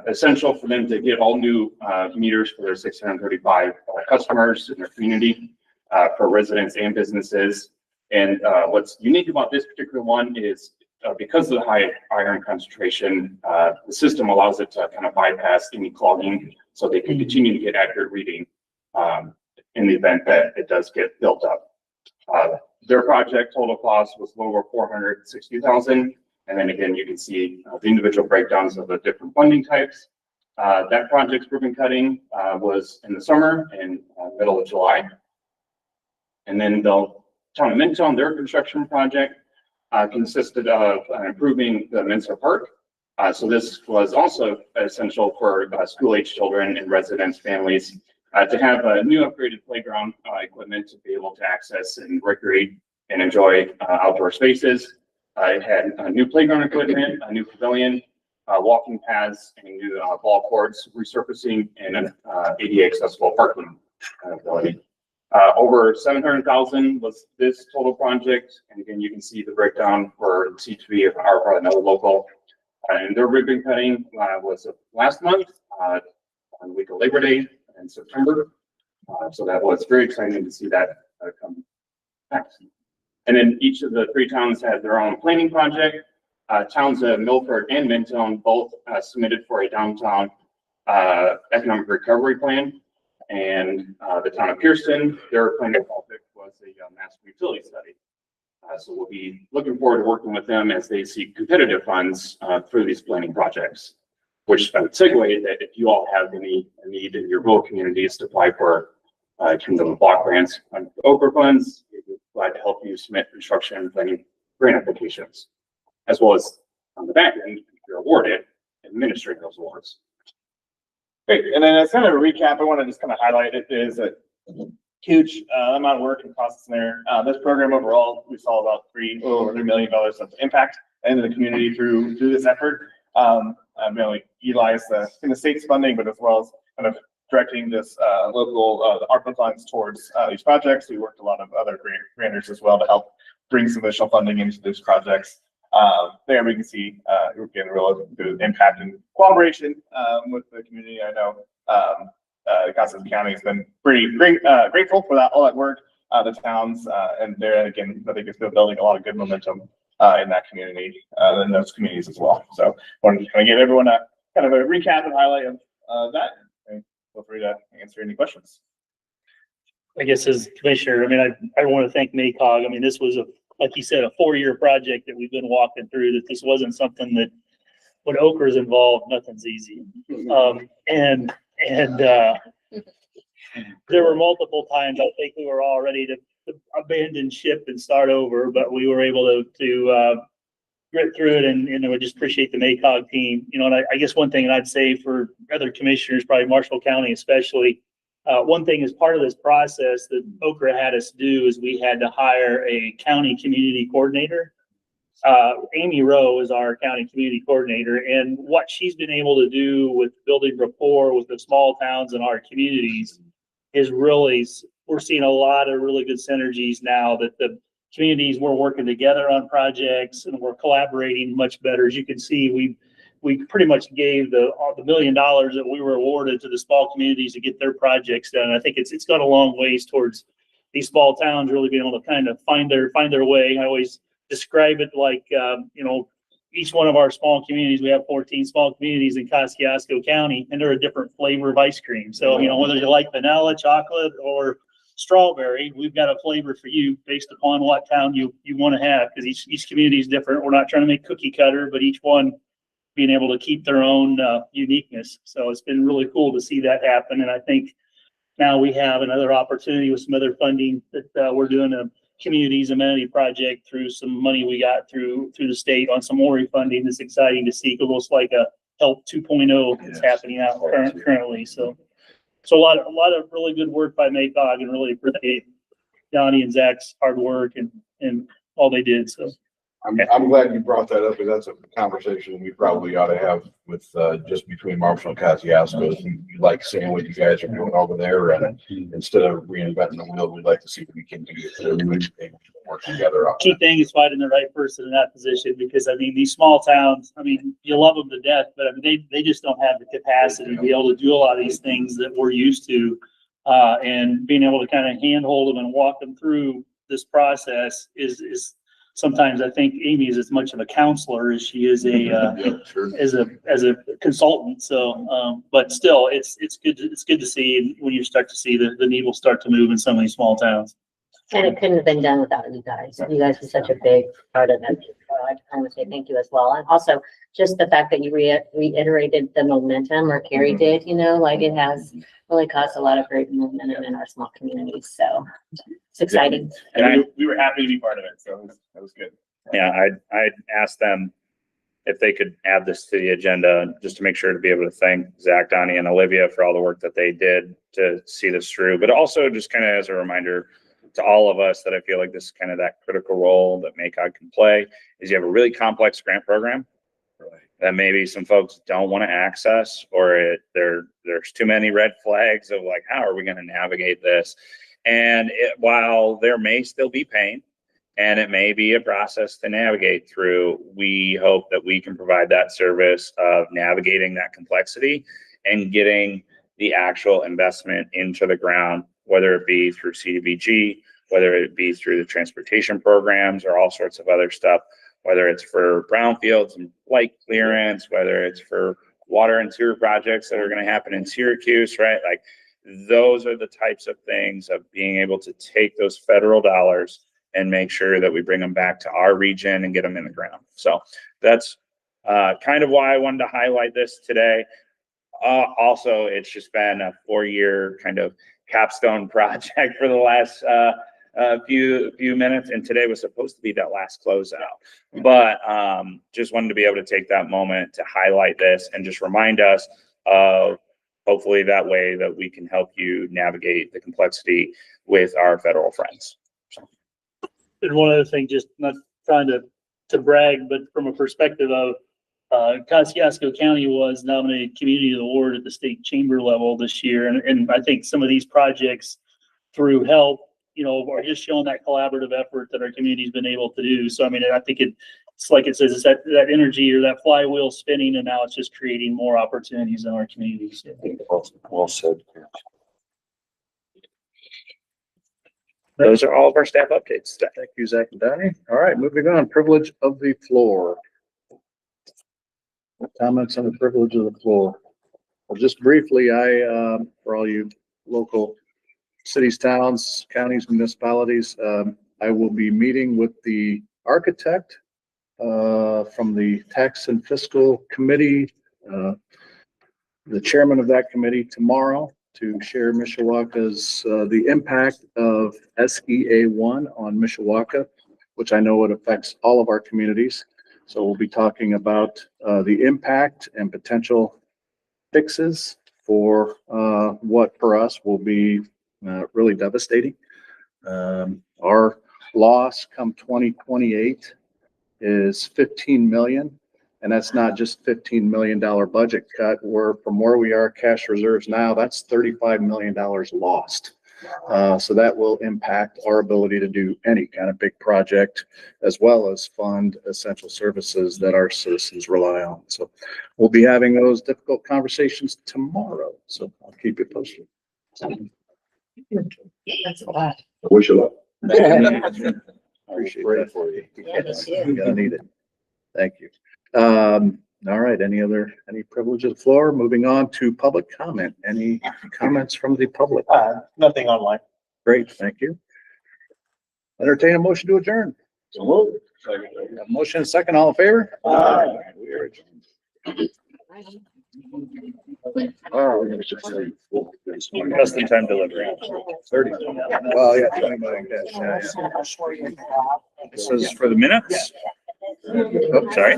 essential for them to get all new meters for their 635 customers in their community, for residents and businesses. And what's unique about this particular one is because of the high iron concentration, the system allows it to kind of bypass any clogging, so they can continue to get accurate reading in the event that it does get built up. Their project total cost was a little over $460,000. And then again, you can see the individual breakdowns of the different funding types. That project's ribbon cutting was in the summer and middle of July. And then the town of Minton, their construction project consisted of improving the Minster Park. So this was also essential for school-age children and residents' families to have a new upgraded playground equipment to be able to access and recreate and enjoy outdoor spaces. It had a new playground equipment, a new pavilion, walking paths, and new ball courts, resurfacing, and an ADA accessible parking ability. Over $700,000 was this total project. And again, you can see the breakdown for C2B, our another local. And their ribbon cutting was last month on the week of Labor Day in September. So that was very exciting to see that come back. And then each of the three towns had their own planning project. Towns of Milford and Minton both submitted for a downtown economic recovery plan. And the town of Pearson, their planning project was a master utility study. So we'll be looking forward to working with them as they seek competitive funds through these planning projects, which I would segue that if you all have any need in your rural communities to apply for block grants on Okra funds, we're glad to help you submit construction and planning grant applications, as well as on the back end, if you're awarded, administering those awards. Great. And then as kind of a recap, I want to just kind of highlight it is a huge amount of work and costs in there. This program overall, we saw about over $3 million of impact into the community through this effort. Mainly utilize the state's funding, but as well as kind of directing this local the ARPA funds towards these projects. We worked a lot of other grantors as well to help bring some additional funding into these projects. There we can see we're getting real good impact and collaboration with the community. I know Gossip County has been pretty grateful for all that work. The towns and there again, I think it's been building a lot of good momentum in that community and those communities as well. So I wanted to kind of give everyone a kind of a recap and highlight of that. And feel free to answer any questions. I guess as commissioner, I mean, I want to thank MACOG. I mean, this was like you said, a 4-year project that we've been walking through, that this wasn't something that when Okra's involved, nothing's easy. And there were multiple times I think we were all ready to abandon ship and start over, but we were able to grit through it, and I would just appreciate the MACOG team. And I guess one thing I'd say for other commissioners, probably Marshall County especially, One thing as part of this process that Okra had us do is we had to hire a county community coordinator. Amy Rowe is our county community coordinator, and what she's been able to do with building rapport with the small towns in our communities is really, we're seeing a lot of really good synergies now that the communities, we're working together on projects and we're collaborating much better. As you can see, we pretty much gave the $1 million that we were awarded to the small communities to get their projects done. I think it's gone a long ways towards these small towns really being able to kind of find their way. I always describe it like, each one of our small communities, we have 14 small communities in Kosciuszko County, and they're a different flavor of ice cream. So, whether you like vanilla, chocolate, or strawberry, we've got a flavor for you based upon what town you want to have, because each community is different. We're not trying to make cookie cutter, but each one being able to keep their own uniqueness. So it's been really cool to see that happen. And I think now we have another opportunity with some other funding that we're doing a communities amenity project through some money we got through the state on some ORI funding. That's exciting to see. Almost like a Help 2.0 that's happening out currently. So a lot of really good work by MACOG, and really appreciate Donnie and Zach's hard work and all they did. So I'm glad you brought that up, because that's a conversation we probably ought to have with, just between Marshall and Kosciuszko. We like seeing what you guys are doing over there, and instead of reinventing the wheel, we'd like to see what we can do to work together. Key thing is finding the right person in that position, because these small towns, you love them to death, but they just don't have the capacity to be able to do a lot of these things that we're used to, and being able to kind of handhold them and walk them through this process is sometimes I think Amy is as much of a counselor as she is as a consultant. So, but still, it's good to see when you start to see the needle start to move in some of these small towns. And it couldn't have been done without you guys. You guys are such a big part of it. So I want to say thank you as well. And also just the fact that you reiterated the momentum, or Carrie did, like it has really caused a lot of great momentum in our small communities. So it's exciting. And we were happy to be part of it. So that was good. Yeah, I'd asked them if they could add this to the agenda, just to make sure to be able to thank Zach, Donnie, and Olivia for all the work that they did to see this through. But also just kind of as a reminder to all of us that I feel like this is kind of that critical role that MACOG can play, is you have a really complex grant program that maybe some folks don't want to access, or there's too many red flags of like, how are we going to navigate this? And while there may still be pain, and it may be a process to navigate through, we hope that we can provide that service of navigating that complexity and getting the actual investment into the ground, whether it be through CDBG, whether it be through the transportation programs, or all sorts of other stuff, whether it's for brownfields and light clearance, whether it's for water and sewer projects that are going to happen in Syracuse, right? Like, those are the types of things of being able to take those federal dollars and make sure that we bring them back to our region and get them in the ground. So that's kind of why I wanted to highlight this today. Also, it's just been a 4-year kind of capstone project for the last few minutes, and today was supposed to be that last closeout. But just wanted to be able to take that moment to highlight this and just remind us of, hopefully that way that we can help you navigate the complexity with our federal friends. And one other thing, just not trying to brag, but from a perspective of Kosciuszko County was nominated Community of the Award at the state chamber level this year. And I think some of these projects through HELP, are just showing that collaborative effort that our community's been able to do. So, I think it's like it says, it's that energy or that flywheel spinning, and now it's just creating more opportunities in our communities. Well said. Those are all of our staff updates. Thank you, Zach and Donnie. All right, moving on, privilege of the floor. Comments on the privilege of the floor. Well, just briefly, for all you local cities, towns, counties, municipalities, I will be meeting with the architect from the Tax and Fiscal Committee, the chairman of that committee, tomorrow, to share Mishawaka's, the impact of SEA1 on Mishawaka, which I know it affects all of our communities. So we'll be talking about the impact and potential fixes for, what for us will be, really devastating. Our loss come 2028 is 15 million. And that's not just $15 million budget cut. From where we are cash reserves now, that's $35 million lost. So that will impact our ability to do any kind of big project, as well as fund essential services that our citizens rely on. So we'll be having those difficult conversations tomorrow. So I'll keep you posted. That's a lot. Wish you luck. Appreciate Pray that. for you. Yeah, me too. You're gonna need it. Thank you. All right, any privilege of the floor? Moving on to public comment. Any comments from the public? Nothing online. Great, thank you. Entertain a motion to adjourn. A motion and second, all in favor? Aye. We are adjourned. Just in time delivery. 30. Well, yeah, 20 million cash. Yeah. This is for the minutes. Oh, sorry.